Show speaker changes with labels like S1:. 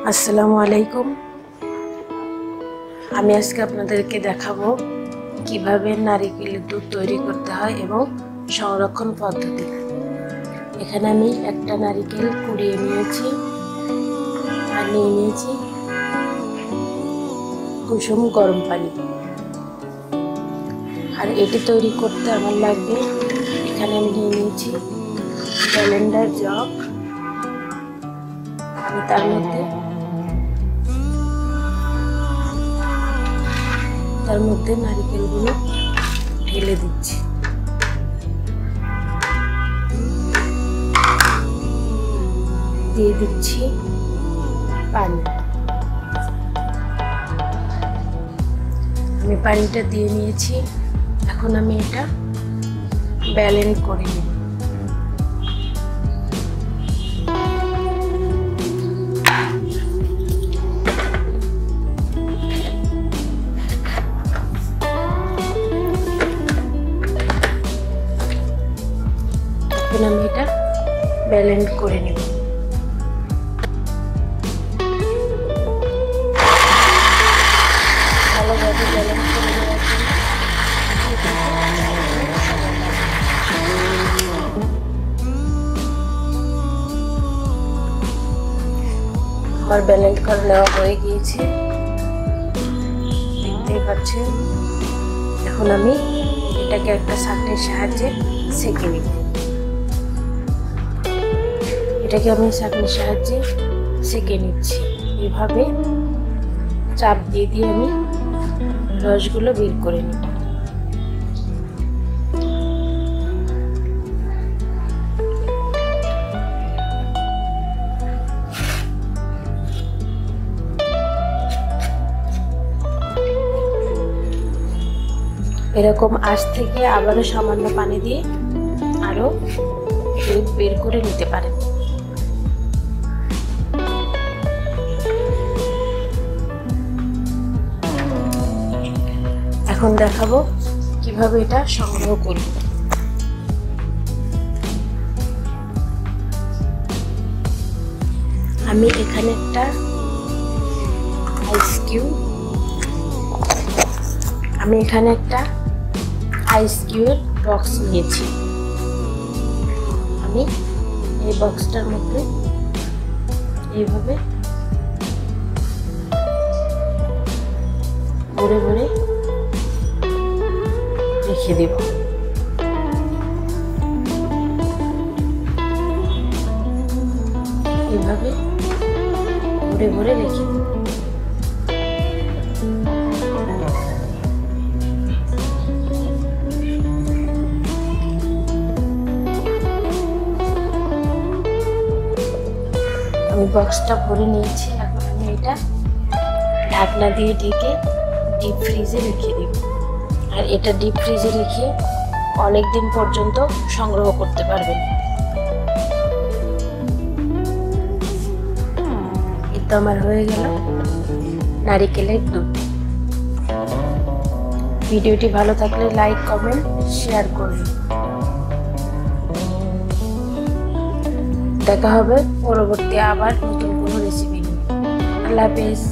S1: আসসালামু আলাইকুম। আমি আজকে আপনাদেরকে দেখাবো কিভাবে নারিকেলের দুধ তৈরি করতে হয় এবং সংরক্ষণ পদ্ধতি। এখানে আমি একটা নারিকেল কুড়িয়ে নিয়েছি আর নিয়ে নিয়েছি কুসুম গরম পানি। আর এটি তৈরি করতে আমার লাগবে, এখানে আমি নিয়ে নিয়েছি ব্লেন্ডার জগ। আমি তার মধ্যে নারিকেলগুলো ঢেলে দিচ্ছি। দিয়ে দিচ্ছি পানি। আমি পানিটা দিয়ে নিয়েছি। এখন আমি এটা ব্লেন্ড করে নেব। এখন আমি এটা ব্লেন্ড করে নেব। ভালোভাবে ব্লেন্ড করে নেওয়ার জন্য আমার ব্লেন্ড করে নেওয়া হয়ে গিয়েছে, দেখতেই পাচ্ছেন। এখন আমি এটাকে একটা ছাঁকনির সাহায্যে ছেঁকে নেব। এটাকে আমি ছাঁকনির সাহায্যে ছেঁকে নিচ্ছি। এভাবে চাপ দিয়ে দিয়ে আমি রসগুলো বের করে নিব। এরকম আঁচ থেকে আবারও সামান্য পানি দিয়ে আরো দুধ বের করে নিতে পারেন। এখন দেখাবো কিভাবে এটা সংগ্রহ করব। আমি এখানে একটা আইস কিউব বক্স নিয়েছি। আমি এই বক্সটার মধ্যে এইভাবে ভরে ভরে রেখে দেব। এইভাবে ভরে ভরে রেখে দেব। আমি বক্সটা ভরে নিয়েছি। এখন আমি এটা ঢাকনা দিয়ে ঢেকে ডিপ ফ্রিজে রেখে দেব। আর এটা ডিপ ফ্রিজে রেখে অনেক দিন পর্যন্ত সংগ্রহ করতে পারবেন। এটা আমার হয়ে গেল নারিকেলের দুধ। ভিডিওটি ভালো থাকলে লাইক, কমেন্ট, শেয়ার করুন। দেখা হবে পরবর্তী আবার নতুন কোনো রেসিপি নিয়ে। আল্লাহ হাফেজ।